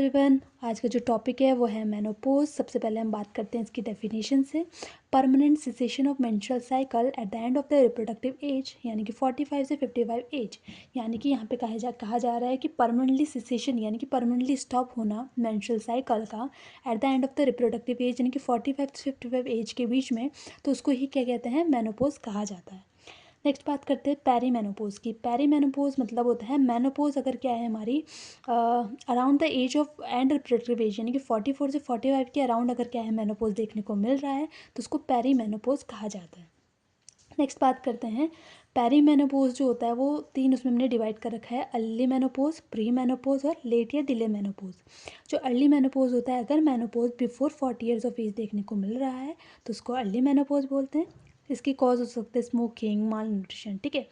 Everyone, आज का जो टॉपिक है वो है मेनोपॉज। सबसे पहले हम बात करते हैं इसकी डेफिनेशन से। Permanent cessation of menstrual cycle at the end of the reproductive age, यानी कि 45 से 55 एज। यानी कि यहाँ पे कहा जा रहा है कि परमानेंटली सिसेशन यानी कि परमानेंटली स्टॉप होना मेंस्ट्रुअल साइकिल का at the end of the reproductive age, यानी कि 45 से 55 एज के बीच में, तो उसको ही क्या कहते हैं, मेनोपॉज कहा जाता है। नेक्स्ट बात करते हैं पेरीमेनोपॉज की। पेरीमेनोपॉज मतलब होता है मेनोपॉज अगर क्या है हमारी around the age of end reproductive age, यानी कि 44 से 45 के अराउंड अगर क्या है मेनोपॉज देखने को मिल रहा है तो उसको पेरीमेनोपॉज कहा जाता है। नेक्स्ट बात करते हैं पेरीमेनोपॉज जो होता है वो तीन उसमें हमने डिवाइड कर रखा है, अर्ली मेनोपॉज, प्री मेनोपॉज और लेट या डिले मेनोपॉज। जो अर्ली मेनोपॉज होता है, अगर menopause before 40 years of age देखने को मिल रहा है तो उसको अर्ली मेनोपॉज बोलते हैं। इसकी कॉज हो सकते हैं स्मोकिंग, माल न्यूट्रिशन, ठीक है।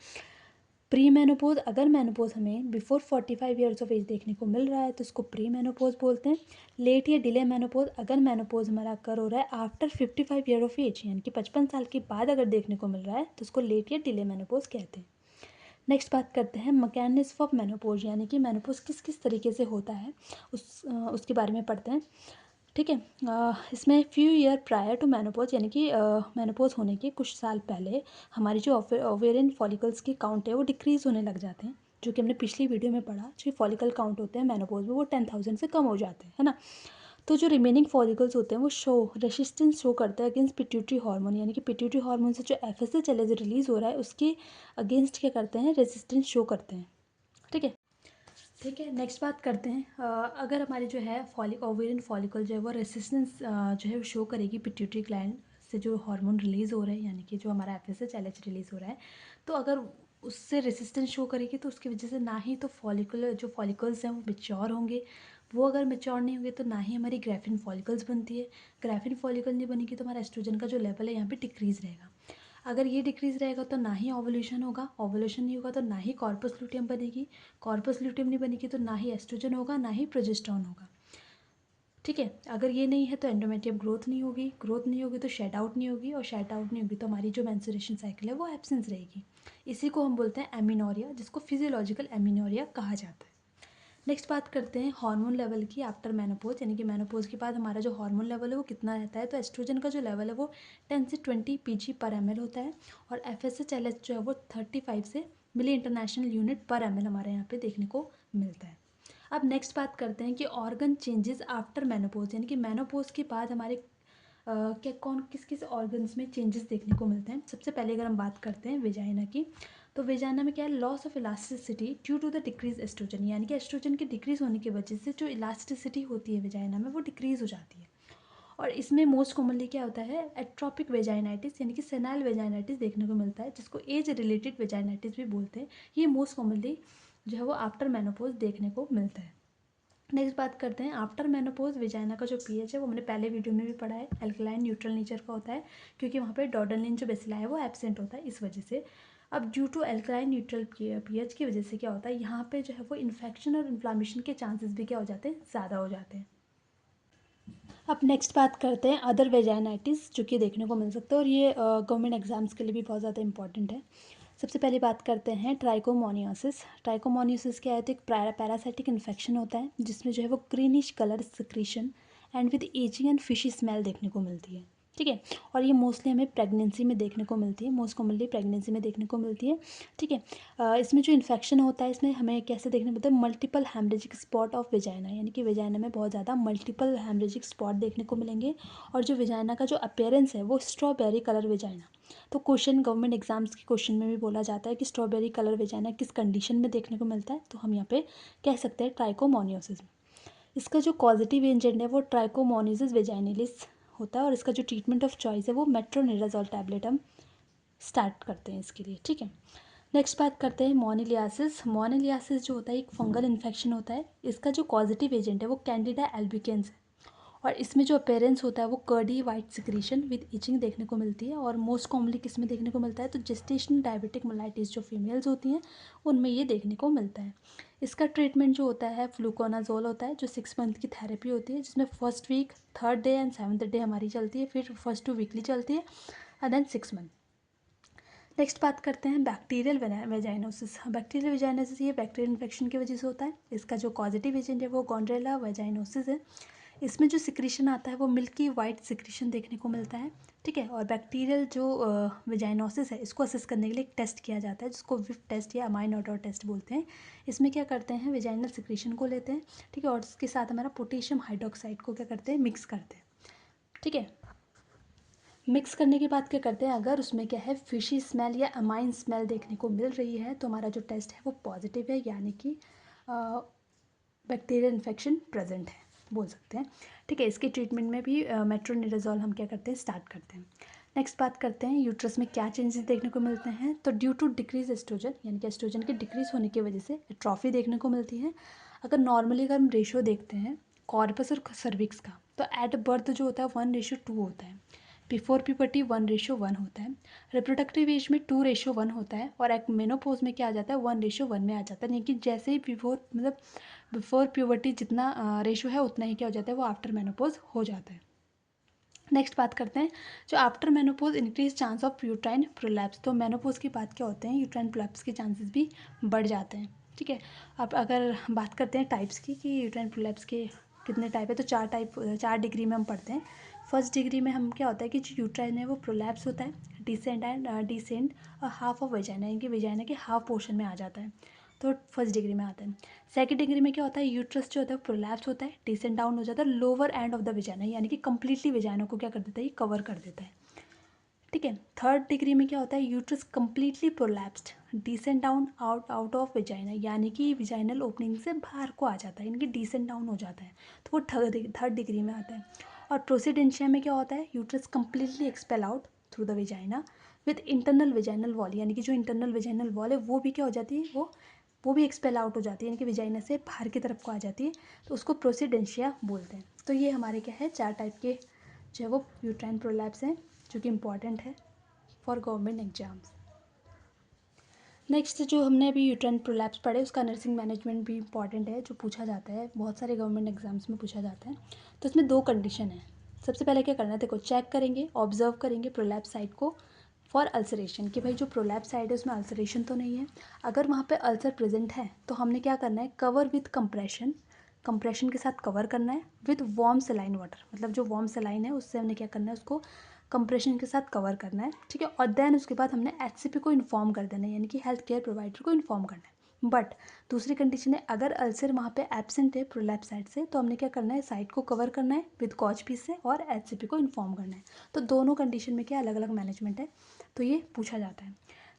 प्री मेनोपॉज, अगर मेनोपॉज हमें बिफोर 45 ईयर्स ऑफ एज देखने को मिल रहा है तो उसको प्री मेनोपॉज बोलते हैं। लेट या डिले मेनोपॉज, अगर मेनोपॉज हमारा अकर हो रहा है आफ्टर 55 ईयर ऑफ एज, यानी कि 55 साल के बाद अगर देखने को मिल रहा है तो उसको लेट या डिले मेनोपॉज कहते हैं। नेक्स्ट बात करते हैं मैकेनिज्म ऑफ मेनोपॉज, यानी कि मेनोपॉज किस किस तरीके से होता है उसके बारे में पढ़ते हैं, ठीक है। इसमें few year prior to menopause, यानी कि मेनोपॉज होने के कुछ साल पहले हमारी जो ओवेरियन फॉलिकल्स की काउंट है वो डिक्रीज़ होने लग जाते हैं, जो कि हमने पिछली वीडियो में पढ़ा। जो फॉलिकल काउंट होते हैं मेनोपॉज में वो 10,000 से कम हो जाते हैं, है ना। तो जो रिमेनिंग फॉलिकल्स होते हैं वो रेसिस्टेंस शो करते हैं अगेंस्ट पिट्यूटरी हार्मोन, यानी कि पिट्यूटरी हार्मोन से जो एफएसएच रिलीज हो रहा है उसके अगेंस्ट क्या करते हैं, रेसिस्टेंस शो करते हैं, ठीक है। ठीक है, नेक्स्ट बात करते हैं अगर हमारी जो है ओवेरियन फॉलिकल जो है वो रेसिस्टेंस जो है वो शो करेगी पिट्यूटरी ग्लैंड से जो हार्मोन रिलीज़ हो रहा है, यानी कि जो हमारा एफएसएच रिलीज़ हो रहा है, तो अगर उससे रेसिस्टेंस शो करेगी तो उसकी वजह से ना ही तो फॉलिकल्स हैं वो मेच्योर होंगे। वो अगर मेच्योर नहीं होंगे तो ना ही हमारी ग्राफिन फॉलिकल्स बनती है। ग्राफिन फॉलिकल नहीं बनेगी तो हमारा एस्ट्रोजन का जो लेवल है यहाँ पे डिक्रीज़ रहेगा। अगर ये डिक्रीज़ रहेगा तो ना ही ओवुलेशन होगा, ओवुलेशन नहीं होगा तो ना ही कॉर्पस ल्यूटियम बनेगी, कॉर्पस ल्यूटियम नहीं बनेगी तो ना ही एस्ट्रोजन होगा, ना ही प्रोजेस्टेरॉन होगा, ठीक है। अगर ये नहीं है तो एंडोमेट्रियम ग्रोथ नहीं होगी, ग्रोथ नहीं होगी तो शेड आउट नहीं होगी, और शेड आउट नहीं होगी तो हमारी जो मेंस्ट्रुएशन साइकिल है वो एब्सेंस रहेगी। इसी को हम बोलते हैं एमिनोरिया, जिसको फिजियोलॉजिकल एमिनोरिया कहा जाता है। नेक्स्ट बात करते हैं हार्मोन लेवल की आफ्टर मेनोपॉज, यानी कि मेनोपॉज के बाद हमारा जो हार्मोन लेवल है वो कितना रहता है। तो एस्ट्रोजन का जो लेवल है वो 10 से 20 pg/ml होता है, और FSH जो है वो 35 से मिली इंटरनेशनल यूनिट पर ml हमारे यहाँ पे देखने को मिलता है। अब नेक्स्ट बात करते हैं कि ऑर्गन चेंजेस आफ्टर मेनोपॉज, यानी कि मेनोपॉज के बाद हमारे क्या किस किस ऑर्गन्स में चेंजेस देखने को मिलते हैं। सबसे पहले अगर हम बात करते हैं वेजाइना की, तो वेजाइना में क्या है, loss of elasticity due to the decrease estrogen, यानी कि एस्ट्रोजन के डिक्रीज होने की वजह से जो इलास्टिसिटी होती है वेजाइना में वो डिक्रीज हो जाती है। और इसमें मोस्ट कॉमनली क्या होता है, एट्रोपिक वेजाइनाइटिस यानी कि सेनाइल वेजाइनाइटिस देखने को मिलता है, जिसको एज रिलेटेड वेजाइनाइटिस भी बोलते हैं। ये मोस्ट कॉमनली जो है वो आफ्टर मेनोपॉज देखने को मिलता है। नेक्स्ट बात करते हैं आफ्टर मेनोपॉज वेजाइना का जो पीएच है वो हमने पहले वीडियो में भी पढ़ा है, एल्कलाइन न्यूट्रल नेचर का होता है, क्योंकि वहाँ पे डॉर्डनलिन जो बेसिला है वो एब्सेंट होता है इस वजह से। अब due to alkaline neutral pH की वजह से क्या होता है, यहाँ पे जो है वो इन्फेक्शन और इन्फ्लामेशन के चांसेस भी क्या हो जाते हैं, ज़्यादा हो जाते हैं। अब नेक्स्ट बात करते हैं अदर वेजाइनाइटिस, जो कि देखने को मिल सकता है, और ये गवर्नमेंट एग्जाम्स के लिए भी बहुत ज़्यादा इंपॉर्टेंट है। सबसे पहले बात करते हैं ट्राइकोमोनियोसिस। ट्राइकोमोनियोसिस क्या है, तो एक पैरासाइटिक इन्फेक्शन होता है जिसमें जो है वो greenish colour secretion and with ageing and fishy smell देखने को मिलती है, ठीक है। और ये मोस्टली हमें प्रेगनेंसी में देखने को मिलती है, मोस्ट कॉमनली प्रेगनेंसी में देखने को मिलती है, ठीक है। इसमें जो इन्फेक्शन होता है इसमें हमें कैसे देखने को मिलता है, multiple haemorrhagic spot of vagina, यानी कि वेजाइना में बहुत ज़्यादा मल्टीपल हेमरेजिक स्पॉट देखने को मिलेंगे। और जो वेजाइना का जो अपीयरेंस है वो स्ट्रॉबेरी कलर वेजाइना। तो क्वेश्चन गवर्नमेंट एग्जाम्स के क्वेश्चन में भी बोला जाता है कि स्ट्रॉबेरी कलर वेजाइना किस कंडीशन में देखने को मिलता है, तो हम यहाँ पे कह सकते हैं ट्राइकोमोनियोसिस। इसका जो कॉजेटिव एजेंट है वो ट्राइकोमोनियोसिस वेजाइनलिस होता है, और इसका जो ट्रीटमेंट ऑफ चॉइस है वो मेट्रोनिडाजोल टैबलेट हम स्टार्ट करते हैं इसके लिए, ठीक है। नेक्स्ट बात करते हैं मोनिलियासिस। मोनिलियासिस जो होता है एक फंगल इन्फेक्शन होता है, इसका जो पॉजिटिव एजेंट है वो कैंडिडा एल्बिकेंस है, और इसमें जो अपेयरेंस होता है वो curdy white secretion with itching देखने को मिलती है। और मोस्ट कॉमनली किस में देखने को मिलता है, तो जेस्टेशनल डायबिटिक मेलाइटिस जो फीमेल्स होती हैं उनमें ये देखने को मिलता है। इसका ट्रीटमेंट जो होता है फ्लूकोनाजोल होता है, जो 6 मंथ की थेरेपी होती है, जिसमें first week, third day and 7th day हमारी चलती है, फिर फर्स्ट 2 वीकली चलती है, एंड देन 6 मंथ। नेक्स्ट बात करते हैं बैक्टीरियल वेजाइनोसिस। बैक्टीरियल वेजाइनोसिस ये बैक्टीरियल इन्फेक्शन की वजह से होता है। इसका जो कॉजेटिव एजेंट है वो गॉन्ड्रेला वेजाइनोसिस है। इसमें जो सिक्रीशन आता है वो मिल्की वाइट सिक्रीशन देखने को मिलता है, ठीक है। और बैक्टीरियल जो वेजाइनोसिस है इसको असेस करने के लिए एक टेस्ट किया जाता है जिसको विफ टेस्ट या अमाइन ऑटो टेस्ट बोलते हैं। इसमें क्या करते हैं, वेजाइनल सिक्रीशन को लेते हैं, ठीक है, और उसके साथ हमारा पोटेशियम हाइड्रोक्साइड को क्या करते हैं, मिक्स करते हैं, ठीक है। मिक्स करने के बाद क्या करते हैं, अगर उसमें क्या है फिशी स्मेल या अमाइन स्मेल देखने को मिल रही है तो हमारा जो टेस्ट है वो पॉजिटिव है, यानी कि बैक्टीरियल इन्फेक्शन प्रेजेंट है बोल सकते हैं, ठीक है। इसके ट्रीटमेंट में भी मेट्रोनिडाजोल हम क्या करते हैं, स्टार्ट करते हैं। नेक्स्ट बात करते हैं यूट्रस में क्या चेंजेस देखने को मिलते हैं। तो ड्यू टू डिक्रीज एस्ट्रोजन, यानी कि एस्ट्रोजन के डिक्रीज होने की वजह से एट्रॉफी देखने को मिलती है। अगर नॉर्मली अगर हम रेशो देखते हैं कॉर्पस और सर्विक्स का, तो एट बर्थ जो होता है 1:2 होता है। बिफोर प्यूबर्टी 1:1 होता है। रिप्रोडक्टिव एज में 2:1 होता है। और एक मेनोपोज में क्या आ जाता है, 1:1 में आ जाता है। लेकिन जैसे ही बिफोर प्यूबर्टी जितना रेशो है उतना ही क्या हो जाता है, वो आफ्टर मेनोपोज हो जाता है। नेक्स्ट बात करते हैं जो after menopause increase chance of uterine prolapse. तो मेनोपोज के बाद क्या होते हैं, यूट्राइन प्रोलैप्स के चांसेस भी बढ़ जाते हैं, ठीक है। अब अगर बात करते हैं टाइप्स की कि यूट्राइन प्रोलैप्स के कितने टाइप है, तो 4 डिग्री में हम पढ़ते हैं। फर्स्ट डिग्री में हम क्या होता है कि जो यूट्राइन है वो प्रोलैप्स होता है, डिसेंट और हाफ ऑफ वेजाइना, यानी कि वेजाइना के हाफ पोर्शन में आ जाता है, तो फर्स्ट डिग्री में आता है। सेकंड डिग्री में क्या होता है, यूट्रस जो होता है प्रोलैप्स होता है, डिसेंट डाउन हो जाता है lower end of the vagina, यानी कि कंप्लीटली वेजाइना को क्या कर देता है, ये कवर कर देता है, ठीक है। थर्ड डिग्री में क्या होता है, uterus completely prolapsed, descent down out of vagina, यानी कि वेजाइनल ओपनिंग से बाहर को आ जाता है, यानी कि डिसेंट डाउन हो जाता है, तो वो थर्ड डिग्री में आता है। और प्रोसीडेंशिया में क्या होता है, uterus completely expel out through the vagina with internal vaginal wall, यानी कि जो इंटरनल वेजाइनल वॉल है वो भी क्या हो जाती है, वो भी एक्सपेल आउट हो जाती है, यानी कि वेजाइना से बाहर की तरफ को आ जाती है, तो उसको प्रोसीडेंशिया बोलते हैं। तो ये हमारे क्या है, 4 टाइप के जो है वो यूट्राइन प्रोलैप्स हैं जो कि इंपॉर्टेंट है फॉर गवर्नमेंट एग्जाम्स। नेक्स्ट जो हमने अभी यूट्राइन प्रोलैप्स पढ़े उसका नर्सिंग मैनेजमेंट भी इंपॉर्टेंट है, जो पूछा जाता है बहुत सारे गवर्नमेंट एग्जाम्स में पूछा जाता है। तो इसमें 2 कंडीशन है। सबसे पहले क्या करना है, देखो चेक करेंगे, ऑब्जर्व करेंगे प्रोलैप्स साइट को फॉर अल्सरेशन, कि भाई जो प्रोलैप्स साइड है उसमें अल्सरेशन तो नहीं है। अगर वहाँ पे अल्सर प्रेजेंट है तो हमने क्या करना है, कवर विथ कंप्रेशन के साथ कवर करना है विथ वार्म सेलाइन वाटर, मतलब जो वार्म सेलाइन है उससे हमने क्या करना है, उसको कंप्रेशन के साथ कवर करना है, ठीक है। और देन उसके बाद हमने एचसीपी को इन्फॉर्म कर देना है, यानी कि हेल्थ केयर प्रोवाइडर को इन्फॉर्म करना है। बट दूसरी कंडीशन है, अगर अल्सर वहाँ पे एब्सेंट है प्रोलैप्स साइड से, तो हमने क्या करना है, साइट को कवर करना है विद गॉज पीस से और एचसीपी को इन्फॉर्म करना है। तो दोनों कंडीशन में क्या अलग अलग मैनेजमेंट है, तो ये पूछा जाता है।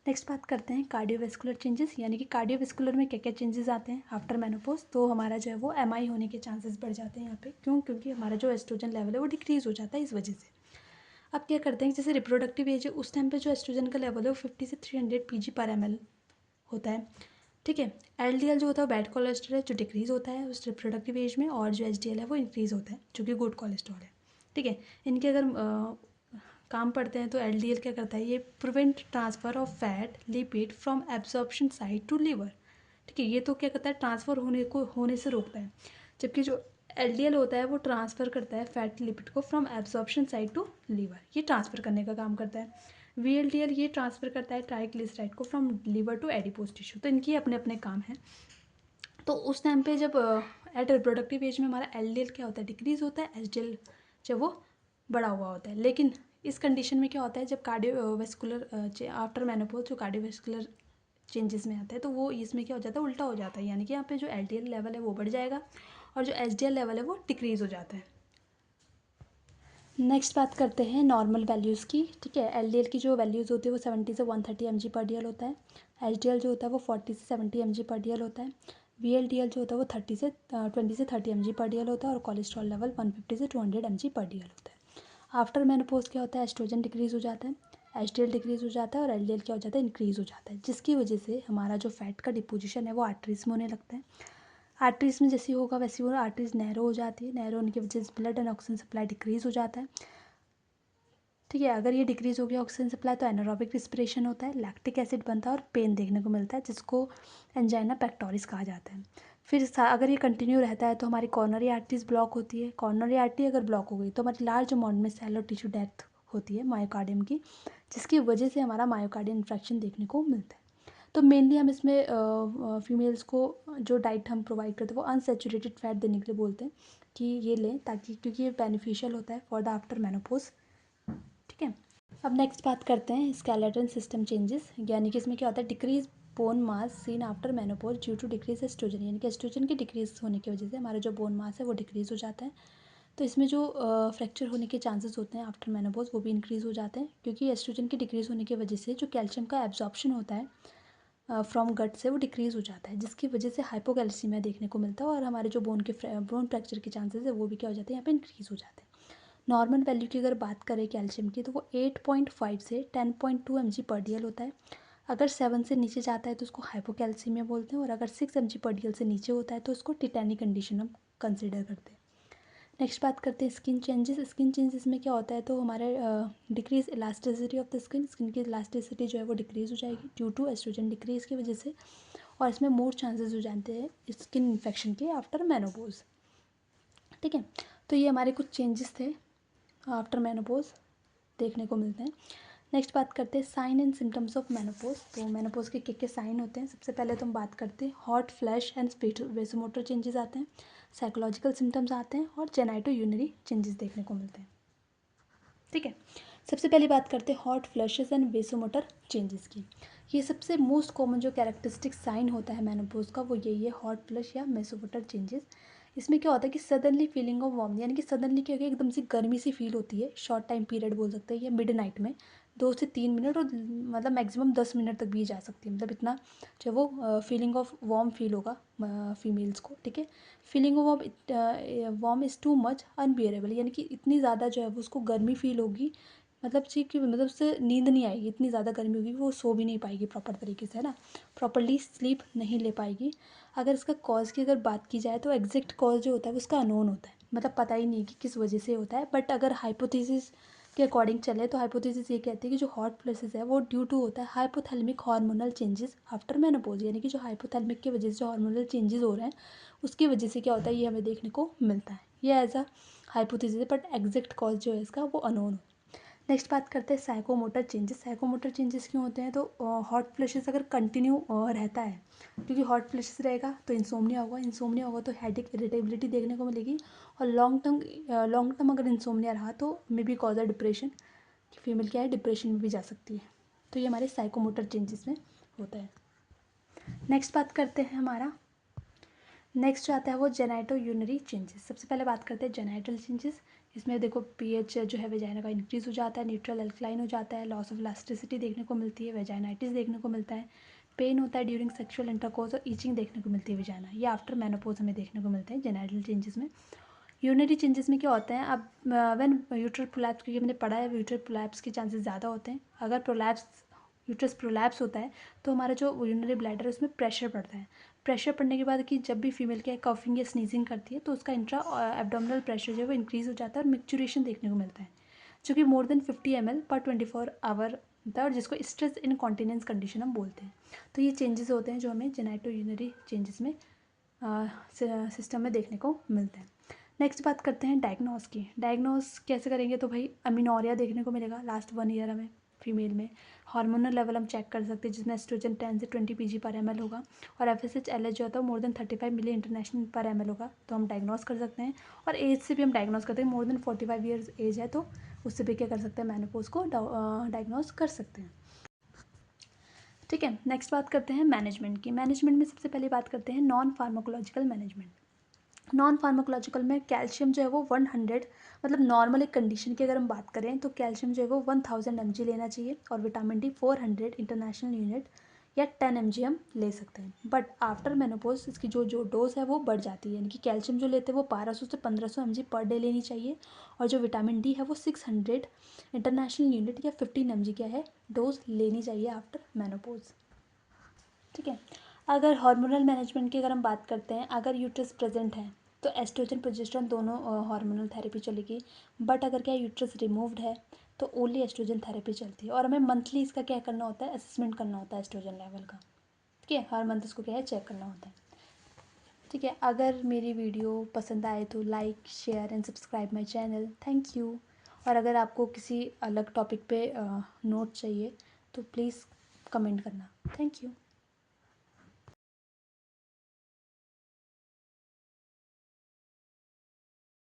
नेक्स्ट बात करते हैं कार्डियोवेस्कुलर चेंजेस, यानी कि कार्डियोवेस्कुलर में क्या क्या चेंजेस आते हैं आफ्टर मेनोपॉज। तो हमारा जो है वो एमआई होने के चांसेस बढ़ जाते हैं यहाँ पे, क्यों, क्योंकि हमारा जो एस्ट्रोजन लेवल है वो डिक्रीज़ हो जाता है इस वजह से। अब क्या करते हैं, जैसे रिप्रोडक्टिव एज है उस टाइम पे जो एस्ट्रोजन का लेवल है वो 50 से 300 pg/ml होता है, ठीक है। एलडीएल जो होता है बैड कोलेस्ट्रॉल है जो डिक्रीज़ होता है उस रिप्रोडक्टिव एज में, और जो एचडीएल है वो इंक्रीज़ होता है जो कि गुड कोलेस्ट्रॉल है, ठीक है। इनके अगर काम पढ़ते हैं तो एलडीएल क्या करता है, ये prevent transfer of fat lipid from absorption site to liver, ठीक है। ये तो क्या करता है, ट्रांसफ़र होने से रोकता है, जबकि जो एलडीएल होता है वो ट्रांसफ़र करता है फैट लिपिड को from absorption site to liver, ये ट्रांसफ़र करने का काम करता है। वीएलडीएल ये ट्रांसफ़र करता है ट्राइग्लिसराइड को from liver to adipose tissue, तो इनके अपने अपने काम हैं। तो उस टाइम पे जब एट रिप्रोडक्टिव एज में हमारा एलडीएल क्या होता है, डिक्रीज़ होता है, एचडीएल जब वो बड़ा हुआ होता है। लेकिन इस कंडीशन में क्या होता है, जब कार्डियोवेस्कुलर आफ्टर मेनोपॉज जो कार्डियोवेस्कुलर चेंजेस में आता है तो वो इसमें क्या हो जाता है, उल्टा हो जाता है, यानी कि यहाँ पे जो एलडीएल लेवल है वो बढ़ जाएगा और जो एचडीएल लेवल है वो डिक्रीज़ हो जाता है। नेक्स्ट बात करते हैं नॉर्मल वैल्यूज़ की, ठीक है। एलडीएल की जो वैल्यूज़ होती है वो 70 से 130 mg/dl होता है। एचडीएल जो होता है वो 40 से 70 mg/dl होता है। वीएलडीएल जो होता है वो 20 से 30 mg/dl होता है। और कोलेस्ट्रॉल लेवल 150 से 200 mg/dl होता है। आफ्टर मेनोपॉज क्या होता है, एस्ट्रोजन डिक्रीज़ हो जाता है, एचडीएल डिक्रीज़ हो जाता है और एलडीएल क्या हो जाता है, इंक्रीज़ हो जाता है, जिसकी वजह से हमारा जो फैट का डिपोजिशन है वो आर्टरीज में होने लगता है। आर्टरीज में जैसी होगा वैसी वो आर्टरीज नैरो हो जाती है, नैरो होने की वजह से blood and oxygen supply decrease हो जाता है, ठीक है। अगर ये डिक्रीज़ हो गया ऑक्सीजन सप्लाई तो एनारोबिक रिस्पिरेशन होता है, लैक्टिक एसिड बनता है और पेन देखने को मिलता है जिसको एंजाइना पेक्टोरिस कहा जाता है। फिर अगर ये कंटिन्यू रहता है तो हमारी कॉर्नरी आर्टरीज ब्लॉक होती है, कॉर्नरी आर्टरी अगर ब्लॉक हो गई तो हमारी लार्ज अमाउंट में सेल और टिश्यू डेथ होती है मायोकार्डियम की, जिसकी वजह से हमारा मायोकार्डियल इन्फ्रैक्शन देखने को मिलता है। तो मेनली हम इसमें फीमेल्स को जो डाइट हम प्रोवाइड करते हैं वो अनसेचुरेटेड फैट देने के लिए बोलते हैं कि ये लें, ताकि क्योंकि ये बेनिफिशियल होता है फॉर द आफ्टर मेनोपॉज। ठीक है, अब नेक्स्ट बात करते हैं स्केलेटन सिस्टम चेंजेस, यानी कि इसमें क्या होता है, decrease bone mass seen after menopause due to decrease estrogen, यानी कि एस्ट्रोजन के डिक्रीज होने की वजह से हमारा जो बोन मास है वो डिक्रीज हो जाता है। तो इसमें जो फ्रैक्चर होने के चांसेस होते हैं आफ्टर मेनोपॉज वो भी इंक्रीज़ हो जाते हैं, क्योंकि एस्ट्रोजन की डिक्रीज़ होने की वजह से जो कैल्शियम का एब्जॉर्प्शन होता है फ्रॉम गट से वो डिक्रीज़ हो जाता है, जिसकी वजह से हाइपोकैल्सीमिया देखने को मिलता है और हमारे जो बोन फ्रैक्चर के चांसेस है वो भी क्या हो जाते हैं, यहाँ पे इंक्रीज़ हो जाते हैं। नॉर्मल वैल्यू की अगर बात करें कैल्शियम की तो वो 8.5 से 10.2 mg/dl होता है। अगर 7 से नीचे जाता है तो उसको हाइपोकैल्सीमिया बोलते हैं, और अगर 6 mg/dl से नीचे होता है तो उसको टिटैनिक कंडीशन हम कंसिडर करते हैं। नेक्स्ट बात करते हैं स्किन चेंजेस। स्किन चेंजेस में क्या होता है, तो हमारे decrease elasticity of the skin की इलास्टिसिटी जो है वो डिक्रीज़ हो जाएगी ड्यू टू एस्ट्रोजन डिक्रीज की वजह से, और इसमें मोर चांसेस हो जाते हैं स्किन इन्फेक्शन के आफ्टर मेनोपॉज। ठीक है, तो ये हमारे कुछ चेंजेस थे आफ्टर मेनोपॉज देखने को मिलते हैं। नेक्स्ट बात करते हैं sign and symptoms of menopause. तो मेनोपॉज के क्या क्या साइन होते हैं, सबसे पहले तो हम बात करते हैं hot flash and vasomotor changes आते हैं, साइकोलॉजिकल सिम्टम्स आते हैं, और जेनाइटो यूरिनरी चेंजेस देखने को मिलते हैं। ठीक है, सबसे पहली बात करते हैं hot flashes and vasomotor changes की। ये सबसे मोस्ट कॉमन जो कैरेक्टरिस्टिक साइन होता है मेनोपॉज का वो यही है, हॉट फ्लैश या वेसोमोटर चेंजेस। इसमें क्या होता है कि सडनली फीलिंग ऑफ वार्म, यानी कि सडनली क्या होगा, एकदम से गर्मी सी फील होती है, शॉर्ट टाइम पीरियड बोल सकते हैं, या मिड नाइट में 2 से 3 मिनट, और मतलब मैक्सिमम 10 मिनट तक भी जा सकती है, मतलब इतना जो वो फीलिंग ऑफ वार्म फील होगा फीमेल्स को। ठीक है, feeling of warm is too much unbearable, यानी कि इतनी ज़्यादा जो है वो उसको गर्मी फील होगी, मतलब ची कि मतलब उससे नींद नहीं आएगी, इतनी ज़्यादा गर्मी होगी वो सो भी नहीं पाएगी प्रॉपर तरीके से, है ना, प्रॉपरली स्लीप नहीं ले पाएगी। अगर इसका कॉज की अगर बात की जाए तो एग्जैक्ट कॉज जो होता है उसका अननोन होता है, मतलब पता ही नहीं कि किस वजह से होता है। बट अगर हाइपोथेसिस के अकॉर्डिंग चले तो हाइपोथेसिस ये कहती है कि जो हॉट फ्लैशेस है वो ड्यू टू होता है hypothalamic hormonal changes after menopause, यानी कि जो हाइपोथैलेमिक की वजह से जो हार्मोनल चेंजेस हो रहे हैं उसकी वजह से क्या होता है, ये हमें देखने को मिलता है। ये एज अ हाइपोथेसिस है, बट एग्जैक्ट कॉज जो है इसका वो अननोन है। नेक्स्ट बात करते हैं साइकोमोटर चेंजेस। साइकोमोटर चेंजेस क्यों होते हैं, तो हॉट फ्लैशेस अगर कंटिन्यू रहता है, क्योंकि हॉट फ्लैशेस रहेगा तो इंसोम्निया होगा, इंसोम्निया होगा तो हेडेक इरिटेबिलिटी देखने को मिलेगी, और लॉन्ग टर्म अगर इंसोम्निया रहा तो may be cause a depression, female क्या है डिप्रेशन में भी जा सकती है। तो ये हमारे साइकोमोटर चेंजेस में होता है। नेक्स्ट बात करते हैं हमारा, नेक्स्ट जो आता है वो जेनाइटो यूनरी चेंजेस। सबसे पहले बात करते हैं जेनाइटल चेंजेस। इसमें देखो पीएच जो है वेजाइना का इंक्रीज हो जाता है, न्यूट्रल अल्कलाइन हो जाता है, लॉस ऑफ इलास्टिसिटी देखने को मिलती है, वेजाइनाइटिस देखने को मिलता है, पेन होता है ड्यूरिंग सेक्सुअल इंटरकोर्स, और ईचिंग देखने को मिलती है वेजाइना। ये आफ्टर मेनोपॉज हमें देखने को मिलते हैं जेनाइटल चेंजेस में। यूनरी चेंजेस में क्या होते हैं, अब व्हेन यूट्रल प्रोलैप्स, क्योंकि मैंने पढ़ा है यूट्रल प्रोलैप्स के चांसेस ज़्यादा होते हैं। अगर यूट्रस प्रोलैप्स होता है तो हमारा जो यूरिनरी ब्लैडर है उसमें प्रेशर पड़ता है। प्रेशर पड़ने के बाद कि जब भी फीमेल क्या कफिंग या स्नीजिंग करती है तो उसका इंट्रा एब्डोमिनल प्रेशर जो है वो इंक्रीज़ हो जाता है, और मिक्चुरेशन देखने को मिलता है, जो कि मोर देन 50 ml पर 24 आवर होता है, और जिसको स्ट्रेस इनकॉन्टिनेंस कंडीशन हम बोलते हैं। तो ये चेंजेस होते हैं जो हमें जेनाइटो यूरिनरी चेंजेस में सिस्टम में देखने को मिलते हैं। नेक्स्ट बात करते हैं डायग्नोस की। डायग्नोस कैसे करेंगे, तो भाई अमीनोरिया देखने को मिलेगा लास्ट 1 ईयर हमें फीमेल में। हार्मोनल लेवल हम चेक कर सकते हैं जिसमें एस्ट्रोजन 10 से 20 pg/ml होगा, और FSH/LH जो होता है मोर देन 35 मिली इंटरनेशनल पर ml होगा, तो हम डायग्नोस कर सकते हैं। और एज से भी हम डायग्नोस करते हैं, मोर देन 45 ईयर्स एज है तो उससे भी क्या कर सकते हैं, मेनोपॉज को डायग्नोस कर सकते हैं। ठीक है, नेक्स्ट बात करते हैं मैनेजमेंट की। मैनेजमेंट में सबसे पहले बात करते हैं non pharmacological management. Non pharmacological में कैल्शियम जो है वो 100, मतलब नॉर्मल एक कंडीशन की अगर हम बात करें तो कैल्शियम जो है वो 1000 mg लेना चाहिए, और विटामिन डी 400 इंटरनेशनल यूनिट या 10 mg हम ले सकते हैं। बट आफ्टर मेनोपॉज इसकी जो जो डोज है वो बढ़ जाती है, यानी कि कैल्शियम जो लेते हैं वो 1200 से 1500 mg पर डे लेनी चाहिए, और जो विटामिन डी है वो 600 इंटरनेशनल यूनिट या 15 mg क्या है डोज लेनी चाहिए आफ्टर मेनोपॉज। ठीक है, अगर हार्मोनल मैनेजमेंट की अगर हम बात करते हैं, अगर यूट्रस प्रेजेंट है तो एस्ट्रोजन प्रोजेस्टेरोन दोनों हार्मोनल थेरेपी चलेगी। बट अगर क्या यूट्रस रिमूव्ड है तो ओनली एस्ट्रोजन थेरेपी चलती है, और हमें मंथली इसका क्या करना होता है, असेसमेंट करना होता है एस्ट्रोजन लेवल का। ठीक है, हर मंथ इसको क्या है चेक करना होता है। ठीक है, अगर मेरी वीडियो पसंद आए तो like share and subscribe my channel. Thank you. और अगर आपको किसी अलग टॉपिक पे नोट चाहिए तो प्लीज़ कमेंट करना। Thank you.